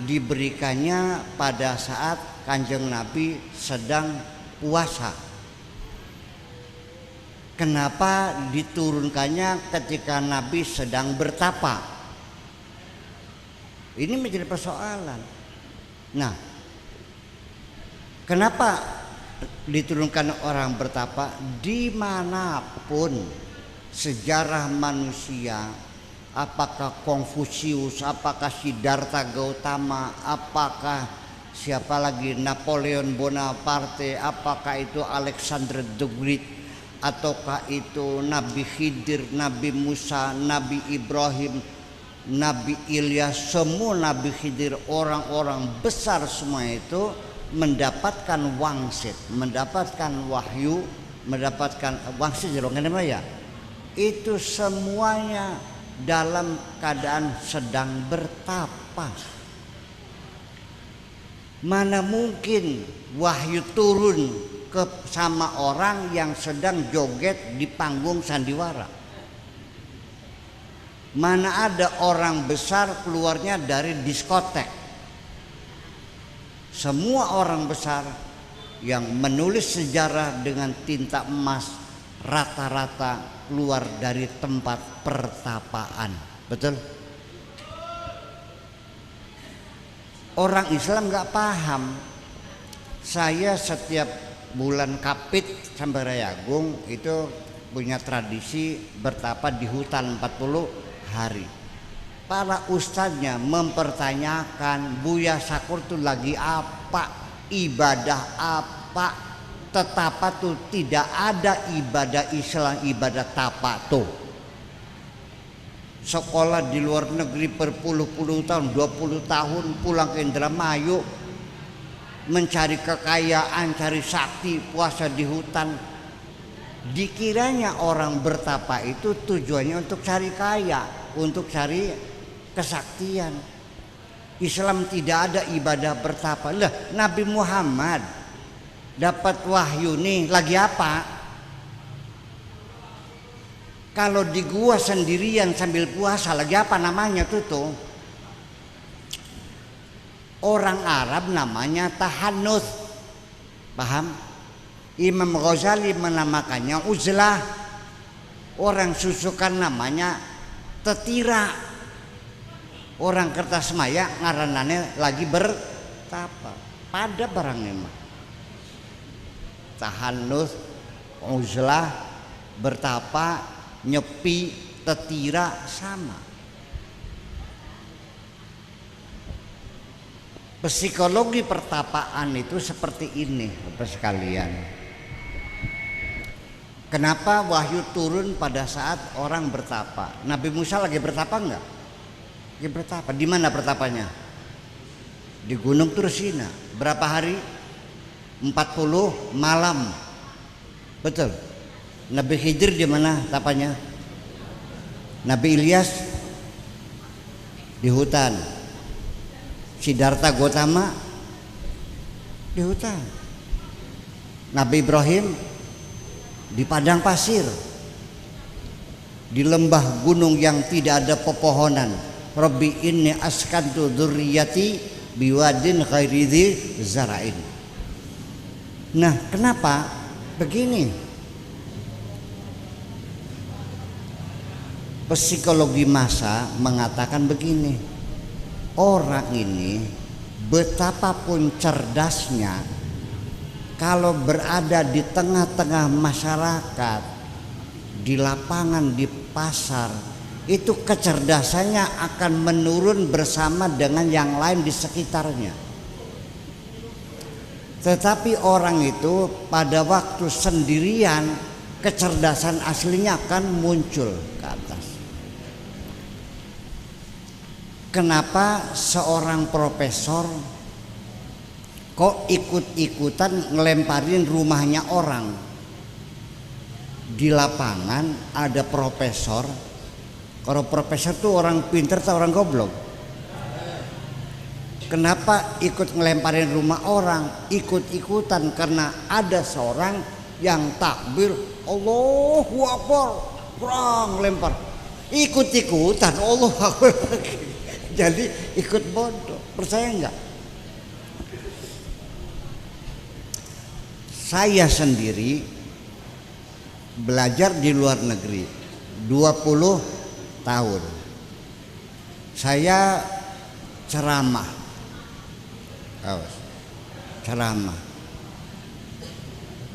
diberikannya pada saat Kanjeng Nabi sedang puasa. Kenapa diturunkannya ketika Nabi sedang bertapa? Ini menjadi persoalan. Nah, kenapa diturunkan orang bertapa? Dimanapun sejarah manusia, apakah Konfusius, apakah Siddhartha Gautama, apakah siapa lagi, Napoleon Bonaparte, apakah itu Alexander the Great, ataukah itu Nabi Khidir, Nabi Musa, Nabi Ibrahim, Nabi Ilyas, semua Nabi Khidir, orang-orang besar semua itu mendapatkan wangsit, mendapatkan wahyu, mendapatkan wangsit ya. Itu semuanya dalam keadaan sedang bertapa. Mana mungkin wahyu turun ke sama orang yang sedang joget di panggung sandiwara? Mana ada orang besar keluarnya dari diskotek? Semua orang besar yang menulis sejarah dengan tinta emas rata-rata keluar dari tempat pertapaan. Betul? Orang Islam nggak paham. Saya setiap bulan Kapit sampai Rayagung itu punya tradisi bertapa di hutan 40 hari. Para ustadznya mempertanyakan Buya Sakur tuh lagi apa, ibadah apa. Tetapa tuh tidak ada ibadah Islam, ibadah tapa tuh. Sekolah di luar negeri berpuluh-puluh tahun, 20 tahun, pulang ke Indramayu mencari kekayaan, cari sakti, puasa di hutan. Dikiranya orang bertapa itu tujuannya untuk cari kaya, untuk cari kesaktian. Islam tidak ada ibadah bertapa. Lah, Nabi Muhammad dapat wahyu nih lagi apa? Kalau di gua sendirian sambil puasa lagi apa namanya tuh? Orang Arab namanya tahannuts. Paham? Imam Ghazali menamakannya uzlah. Orang susukan namanya tetira. Orang Kertasmaya ngaranane lagi bertapa. Pada barangnya mah. Tahannuts, uzlah, bertapa, nyepi, tetira sama. Psikologi pertapaan itu seperti ini, Bapak sekalian. Kenapa wahyu turun pada saat orang bertapa? Nabi Musa lagi bertapa enggak? Lagi bertapa. Di mana bertapanya? Di Gunung Tursina. Berapa hari? 40 malam. Betul. Nabi Khidir di mana tapanya? Nabi Ilyas di hutan. Siddhartha Gautama di hutan. Nabi Ibrahim di padang pasir, di lembah gunung yang tidak ada pepohonan. Rabbi inni askantu dzurriyyati biwadin ghairi dzi zara'in. Nah, kenapa begini? Psikologi massa mengatakan begini. Orang ini betapapun cerdasnya, kalau berada di tengah-tengah masyarakat, di lapangan, di pasar, itu kecerdasannya akan menurun bersama dengan yang lain di sekitarnya. Tetapi orang itu pada waktu sendirian, kecerdasan aslinya akan muncul ke atas. Kenapa seorang profesor kok ikut-ikutan ngelemparin rumahnya orang? Di lapangan ada profesor. Kalau profesor tuh orang pintar atau orang goblok? Kenapa ikut ngelemparin rumah orang? Ikut-ikutan karena ada seorang yang takbir Allahu Akbar, kurang lempar. Ikut-ikutan Allahu Akbar. Jadi ikut bodoh. Percaya enggak? Saya sendiri belajar di luar negeri 20 tahun. Saya ceramah.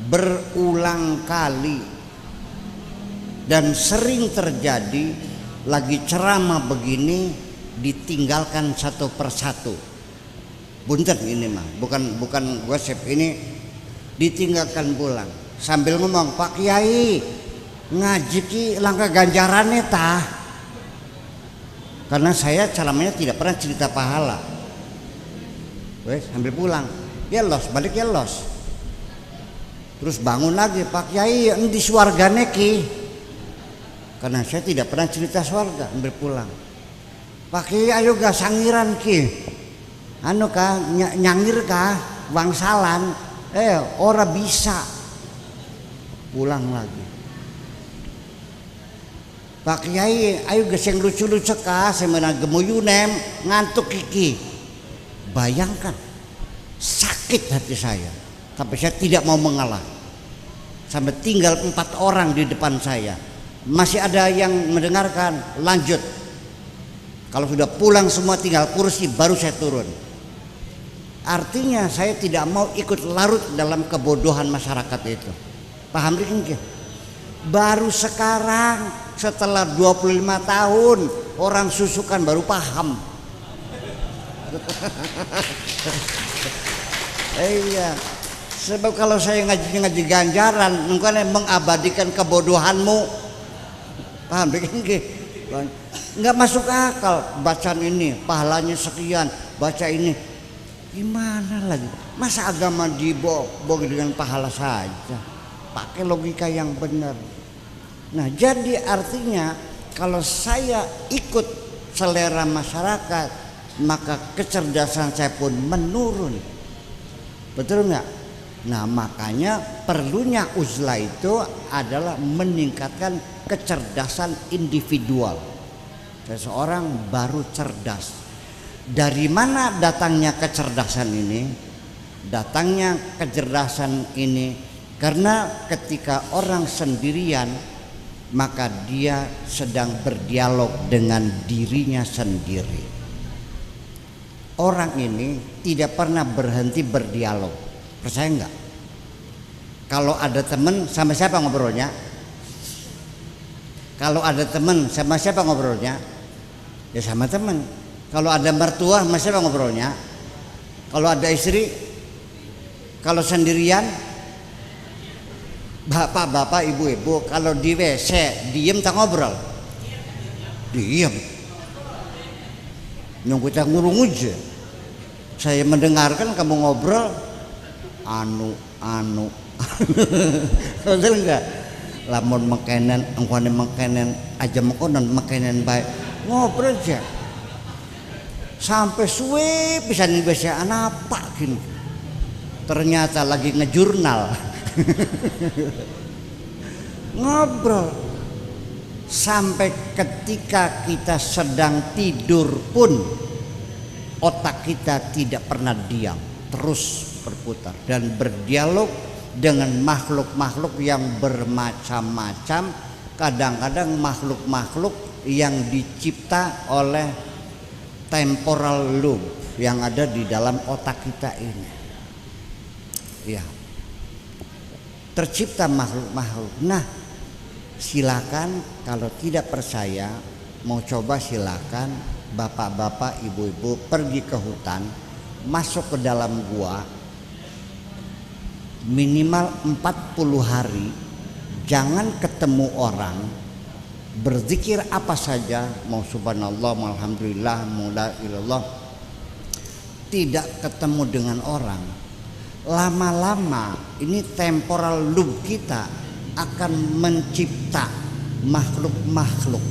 Berulang kali, dan sering terjadi lagi ceramah begini ditinggalkan satu persatu. Bunten ini mah, bukan gosip, ini ditinggalkan pulang sambil ngomong, Pak Kiai ngaji ki langkah ganjarannya tah. Karena saya ceramahnya tidak pernah cerita pahala. Wes sambil pulang, ya los, balik ya los. Terus bangun lagi, Pak Kiai di swargane ki. Karena saya tidak pernah cerita swarga, sambil pulang. Pak Kiai ayo ga sangiran ki. Anu kah nyangir kah wangsalan. Ora bisa. Pulang lagi. Pak Kiai ayo ga sing lucu-lucu kah semena gemuyunem ngantuk kiki. Bayangkan sakit hati saya. Tapi saya tidak mau mengalah. Sampai tinggal 4 orang di depan saya. Masih ada yang mendengarkan, lanjut. Kalau sudah pulang semua tinggal kursi baru saya turun. Artinya saya tidak mau ikut larut dalam kebodohan masyarakat itu. Paham Rikin? Baru sekarang setelah 25 tahun orang susukan baru paham. Iya. Sebab kalau saya ngaji ganjaran, engkau mengabadikan kebodohanmu. Paham? Nggak masuk akal. Bacaan ini pahalanya sekian, baca ini gimana lagi? Masa agama dibawa dengan pahala saja? Pakai logika yang benar. Nah, jadi artinya kalau saya ikut selera masyarakat, maka kecerdasan saya pun menurun. Betul nggak? Nah, makanya perlunya uzlah itu adalah meningkatkan kecerdasan individual. Seseorang baru cerdas. Dari mana datangnya kecerdasan ini? Datangnya kecerdasan ini karena ketika orang sendirian, maka dia sedang berdialog dengan dirinya sendiri. Orang ini tidak pernah berhenti berdialog. Percaya enggak? Kalau ada teman sama siapa ngobrolnya? Kalau ada teman sama siapa ngobrolnya? Ya sama teman. Kalau ada mertua sama siapa ngobrolnya? Kalau ada istri, kalau sendirian, bapak-bapak, ibu-ibu, kalau di WC diem tak ngobrol. Diem. Nunggu tak ngurung aja. Saya mendengarkan kamu ngobrol. Anu betul enggak? Lamun makanan engkone makanan aja makanan makanan baik ngobrol aja sampai suwe bisa nih biasa apa gini, ternyata lagi ngejurnal. Ngobrol sampai ketika kita sedang tidur pun otak kita tidak pernah diam, terus berputar dan berdialog dengan makhluk-makhluk yang bermacam-macam, kadang-kadang makhluk-makhluk yang dicipta oleh temporal lobe yang ada di dalam otak kita ini. Ya, tercipta makhluk-makhluk. Nah, silakan kalau tidak percaya, mau coba silakan bapak-bapak, ibu-ibu pergi ke hutan, masuk ke dalam gua minimal 40 hari, jangan ketemu orang, berzikir apa saja, mau subhanallah, mau alhamdulillah, mau la ilallah, tidak ketemu dengan orang. Lama-lama ini temporal lobe kita akan mencipta makhluk-makhluk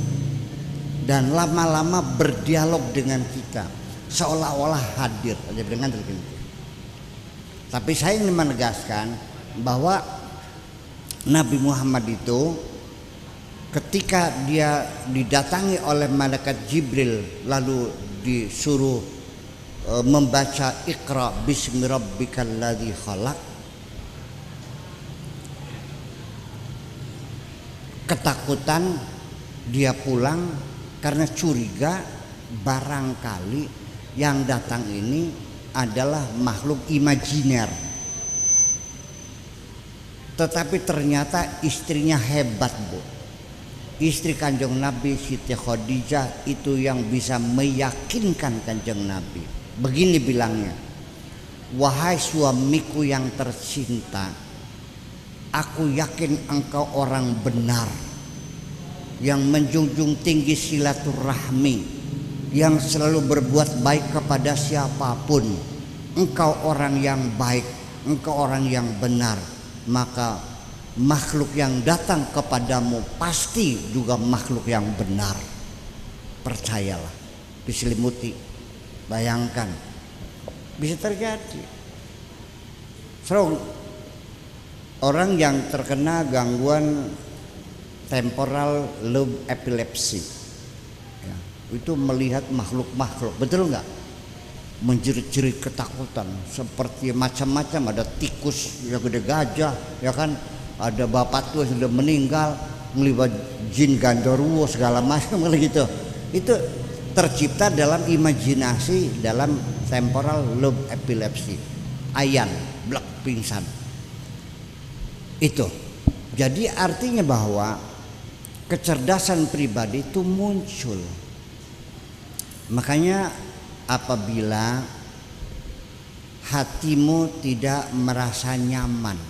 dan lama-lama berdialog dengan kita seolah-olah hadir aja dengan begini. Tapi saya ingin menegaskan bahwa Nabi Muhammad itu ketika dia didatangi oleh malaikat Jibril lalu disuruh membaca Iqra bismi rabbikal ladzi khalaq, ketakutan dia pulang karena curiga barangkali yang datang ini adalah makhluk imajiner. Tetapi ternyata istrinya hebat, Bu. Istri Kanjeng Nabi Siti Khadijah itu yang bisa meyakinkan Kanjeng Nabi. Begini bilangnya, wahai suamiku yang tercinta, aku yakin engkau orang benar, yang menjunjung tinggi silaturahmi, yang selalu berbuat baik kepada siapapun. Engkau orang yang baik, engkau orang yang benar. Maka makhluk yang datang kepadamu pasti juga makhluk yang benar. Percayalah, diselimuti. Bayangkan, bisa terjadi. So, orang yang terkena gangguan temporal lobe epilepsy, ya, itu melihat makhluk-makhluk, betul nggak? Menjerit-jerit ketakutan, seperti macam-macam. Ada tikus yang gede gajah, ya kan? Ada bapak tua sudah meninggal, melibat jin Gandorwo segala macam gitu. Itu tercipta dalam imajinasi, dalam temporal lobe epilepsy. Ayan, blek, pingsan. Itu. Jadi artinya bahwa kecerdasan pribadi itu muncul. Makanya apabila hatimu tidak merasa nyaman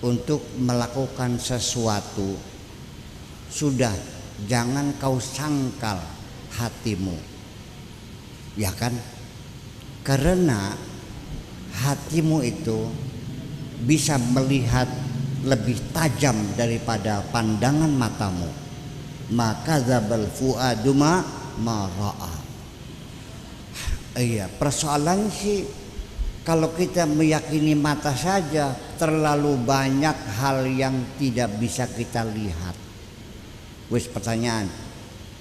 untuk melakukan sesuatu, sudah, jangan kau sangkal hatimu, ya kan? Karena hatimu itu bisa melihat lebih tajam daripada pandangan matamu. Maka zabal fuadu ma ra'a. Iya, persoalan sih kalau kita meyakini mata saja, terlalu banyak hal yang tidak bisa kita lihat. Wis, pertanyaan,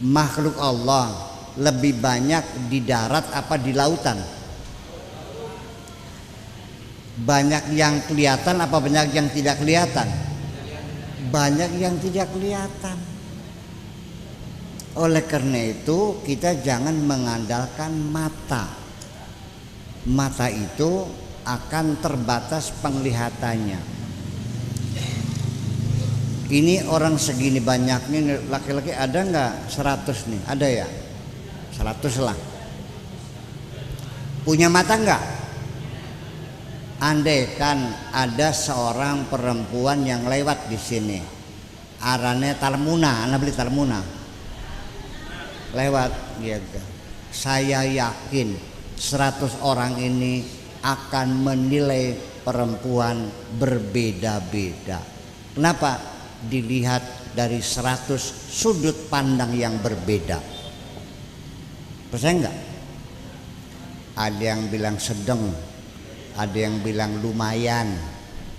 makhluk Allah lebih banyak di darat apa di lautan? Banyak yang kelihatan apa banyak yang tidak kelihatan? Banyak yang tidak kelihatan. Oleh karena itu kita jangan mengandalkan mata. Mata itu akan terbatas penglihatannya. Ini orang segini banyaknya, laki-laki ada nggak 100 nih? Ada ya? 100 lah. Punya mata nggak? Andaikan ada seorang perempuan yang lewat di sini, arane Talmuna, anak beli Talmuna, lewat, gitu. Saya yakin 100 orang ini akan menilai perempuan berbeda-beda. Kenapa? Dilihat dari 100 sudut pandang yang berbeda. Percaya enggak? Ada yang bilang sedang, ada yang bilang lumayan,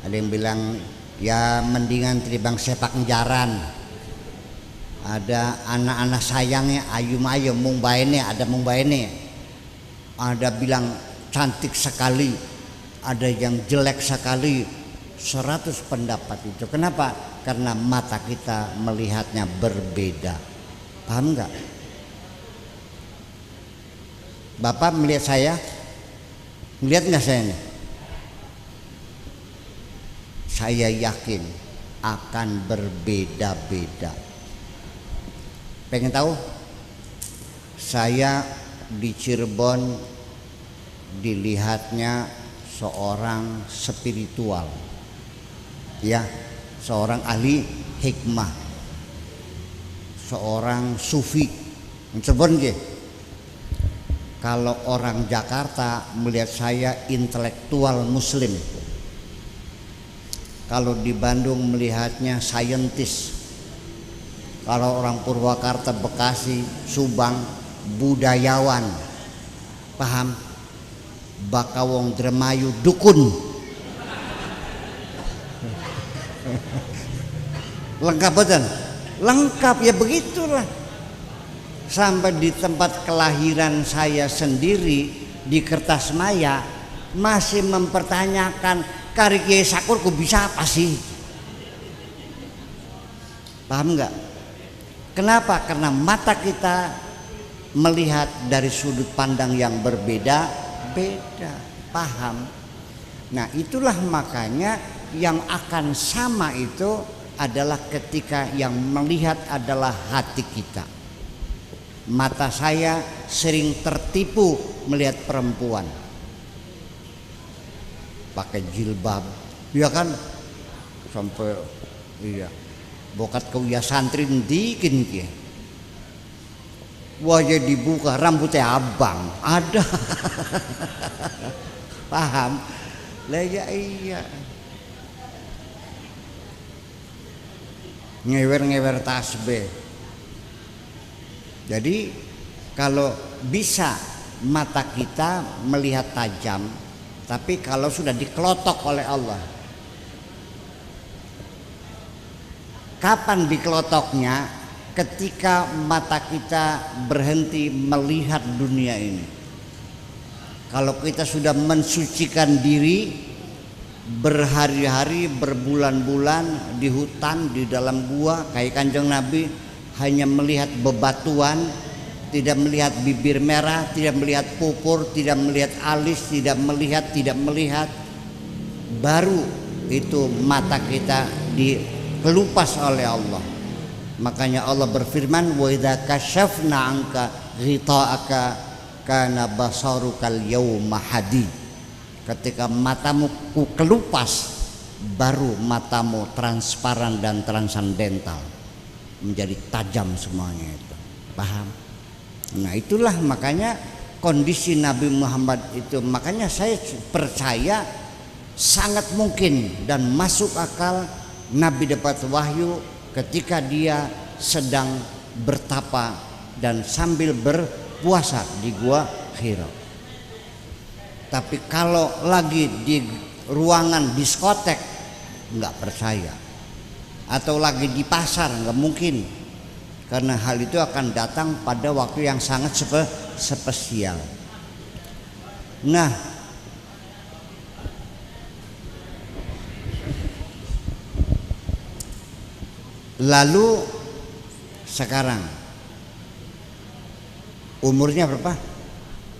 ada yang bilang ya mendingan teribang sepak njaran. Ada anak-anak sayangnya ayum-ayum mung baene, ada mung baene. Ada bilang cantik sekali, ada yang jelek sekali. 100 pendapat itu. Kenapa? Karena mata kita melihatnya berbeda. Paham enggak? Bapak melihat saya, melihat enggak saya ini? Saya yakin akan berbeda-beda. Pengen tahu? Saya di Cirebon dilihatnya seorang spiritual, ya, seorang ahli hikmah, seorang sufi. Cirebon gitu. Kalau orang Jakarta melihat saya intelektual muslim. Kalau di Bandung melihatnya saintis. Kalau orang Purwakarta, Bekasi, Subang budayawan. Paham? Bakawong Dremayu dukun. Lengkap betul? Lengkap, ya begitulah. sampai di tempat kelahiran saya sendiri di Kertasmaya masih mempertanyakan kari Kiai Sakur kok bisa apa sih? Paham nggak? Kenapa? Karena mata kita melihat dari sudut pandang yang berbeda-beda. Paham? Nah, itulah makanya yang akan sama itu adalah ketika yang melihat adalah hati kita. Mata saya sering tertipu melihat perempuan pakai jilbab, ya kan, sampai iya bokat ke uya santri ndikin ki. Wajah dibuka, rambutnya abang, ada. Paham? Lah ya iya. Ngewer-ngewer tasbih. Jadi kalau bisa mata kita melihat tajam, tapi kalau sudah dikelotok oleh Allah. Kapan dikelotoknya? Ketika mata kita berhenti melihat dunia ini. Kalau kita sudah mensucikan diri berhari-hari, berbulan-bulan di hutan, di dalam gua, kayak Kanjeng Nabi hanya melihat bebatuan, tidak melihat bibir merah, tidak melihat pupur, tidak melihat alis, tidak melihat, baru itu mata kita dikelupas oleh Allah. Makanya Allah berfirman, wa idza kasyafna anka ghita'aka kana basarukal yawma hadid. Ketika matamu ku kelupas, baru matamu transparan dan transandental, menjadi tajam semuanya itu. Paham? Nah, itulah makanya kondisi Nabi Muhammad itu. Makanya saya percaya sangat mungkin dan masuk akal Nabi dapat wahyu ketika dia sedang bertapa dan sambil berpuasa di Gua Hira. Tapi kalau lagi di ruangan diskotek nggak percaya, atau lagi di pasar nggak mungkin, karena hal itu akan datang pada waktu yang sangat spesial. Nah, lalu sekarang umurnya berapa?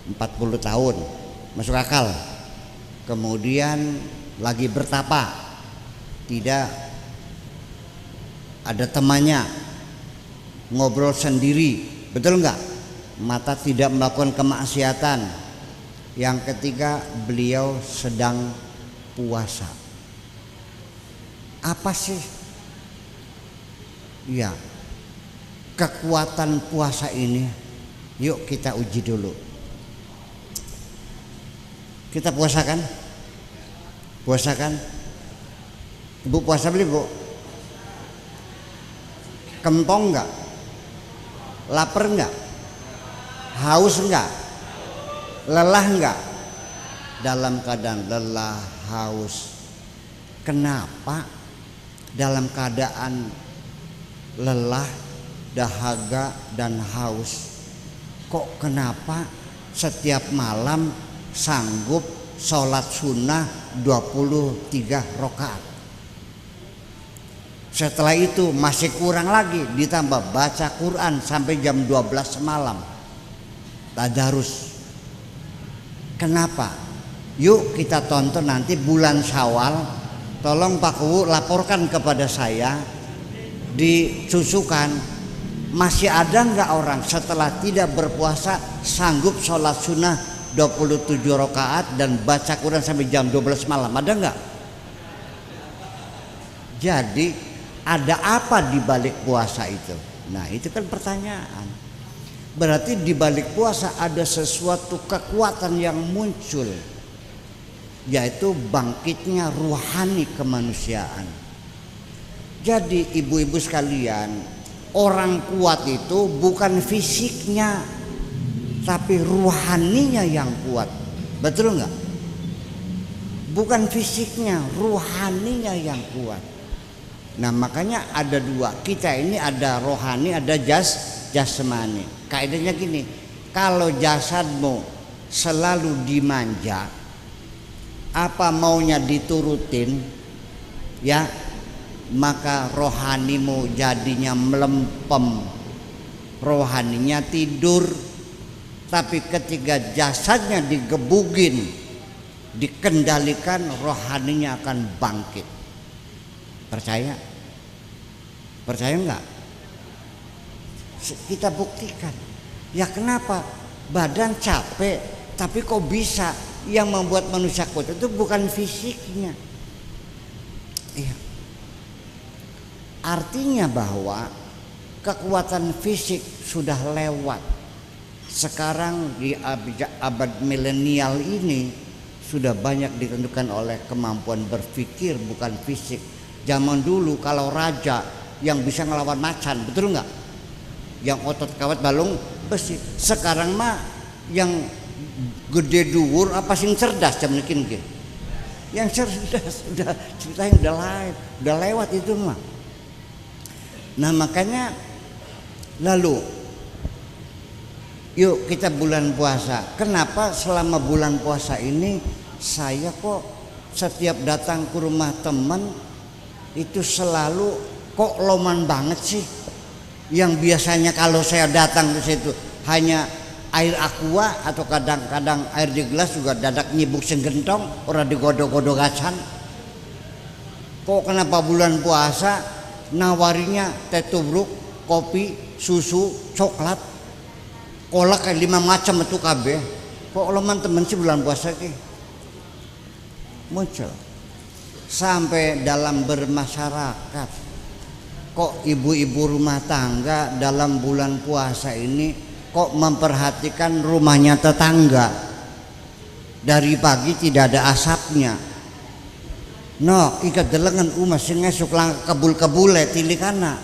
40 tahun, masuk akal. Kemudian lagi bertapa, tidak ada temannya, ngobrol sendiri, betul enggak? Mata tidak melakukan kemaksiatan. Yang ketiga, beliau sedang puasa. Apa sih? Ya, kekuatan puasa ini, yuk kita uji dulu. Kita puasakan? Puasakan? Bu puasa beli bu? Kempong enggak? Lapar enggak? Haus enggak? Lelah enggak? Dalam keadaan lelah, haus. Kenapa dalam keadaan lelah, dahaga dan haus, kok kenapa setiap malam sanggup sholat sunnah 23 rakaat? Setelah itu masih kurang lagi, ditambah baca Quran sampai jam 12 malam, tadarus. Kenapa? Yuk kita tonton nanti bulan Syawal. Tolong Pak Kuwu laporkan kepada saya, disusukan masih ada nggak orang setelah tidak berpuasa sanggup sholat sunnah 27 rakaat dan baca Quran sampai jam 12 malam? Ada nggak? Jadi ada apa di balik puasa itu? Nah, itu kan pertanyaan. Berarti di balik puasa ada sesuatu kekuatan yang muncul, yaitu bangkitnya ruhani kemanusiaan. Jadi ibu-ibu sekalian, orang kuat itu bukan fisiknya, tapi ruhaninya yang kuat. Betul nggak? Bukan fisiknya, ruhaninya yang kuat. Nah, makanya ada dua. Kita ini ada rohani, ada jasmani. Kaidahnya gini, kalau jasadmu selalu dimanja, apa maunya diturutin, ya, maka rohanimu jadinya melempem, rohaninya tidur. Tapi ketika jasadnya digebugin, dikendalikan, rohaninya akan bangkit. Percaya? Percaya enggak? Kita buktikan. Ya kenapa? Badan capek, tapi kok bisa? Yang membuat manusia kuat itu bukan fisiknya. Iya. Artinya bahwa kekuatan fisik sudah lewat. Sekarang di abad milenial ini sudah banyak ditentukan oleh kemampuan berpikir, bukan fisik. Zaman dulu kalau raja yang bisa ngelawan macan, betul nggak? Yang otot kawat balung besi. Sekarang mah yang gede dhuwur apa sing cerdas jam nikin ge. Yang cerdas udah ceritanya udah lain, udah lewat itu mah. Nah makanya lalu yuk kita bulan puasa. Kenapa selama bulan puasa ini saya kok setiap datang ke rumah teman itu selalu kok loman banget sih? Yang biasanya kalau saya datang ke situ hanya air aqua atau kadang-kadang air di gelas juga dadak nyibuk senggentong, orang digodok-godok acan. Kok kenapa bulan puasa nawarinya teh tubruk, kopi, susu, coklat, kolak kayak 5 macam itu kabeh. Kok loman temen sih bulan puasa ki? Muncul sampai dalam bermasyarakat. Kok ibu-ibu rumah tangga dalam bulan puasa ini kok memperhatikan rumahnya tetangga? Dari pagi tidak ada asapnya. No, ikat delengan umas sing esuk lang kabul-kabule tilikana.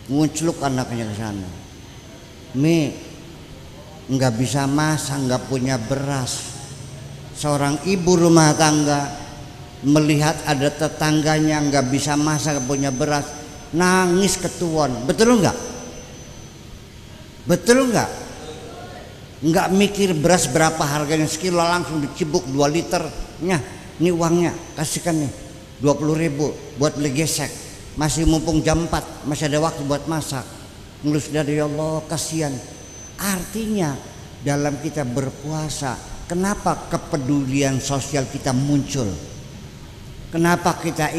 Nguncluk anaknya ke sana. Mi nggak bisa masak, nggak punya beras. Seorang ibu rumah tangga melihat ada tetangganya nggak bisa masak, nggak punya beras, nangis ketuan. Betul nggak? Betul nggak? Nggak mikir beras berapa harganya, sekilo langsung dicibuk 2 liter. Nya, ini uangnya kasihkan nih 20.000 buat beli gesek. Masih mumpung jam 4, masih ada waktu buat masak. Ngelus dari Allah, kasihan. Artinya dalam kita berpuasa, kenapa kepedulian sosial kita muncul? Kenapa kita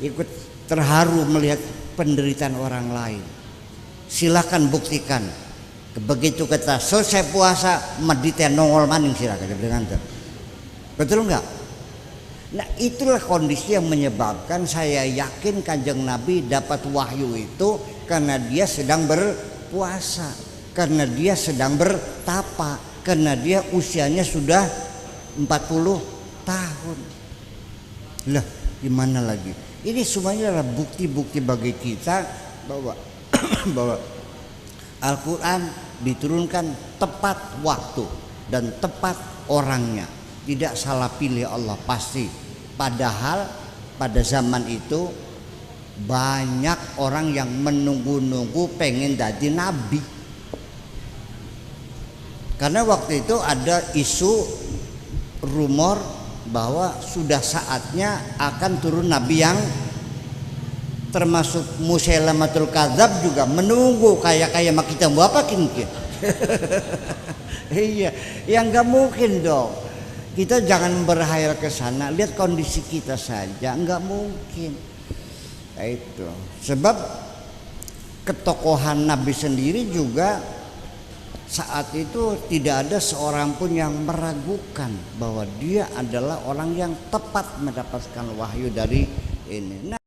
ikut terharu melihat penderitaan orang lain? Silakan buktikan. Begitu kita selesai puasa, medite nongol maning silakan dengan itu. Betul enggak? Nah itulah kondisi yang menyebabkan saya yakin Kanjeng Nabi dapat wahyu itu karena dia sedang berpuasa, karena dia sedang bertapa, karena dia usianya sudah 40 tahun. Lah gimana lagi? Ini semuanya adalah bukti-bukti bagi kita bahwa bahwa Al-Quran diturunkan tepat waktu dan tepat orangnya. Tidak salah pilih Allah pasti. Padahal pada zaman itu banyak orang yang menunggu-nunggu pengen jadi nabi. Karena waktu itu ada isu rumor bahwa sudah saatnya akan turun nabi yang termasuk Musailamatul Kadzab juga menunggu kayak kita mau apa kinki. Iya, yang nggak mungkin dong. Kita jangan berhayal ke sana, lihat kondisi kita saja, nggak mungkin. Itu sebab ketokohan Nabi sendiri juga saat itu tidak ada seorang pun yang meragukan bahwa dia adalah orang yang tepat mendapatkan wahyu dari ini.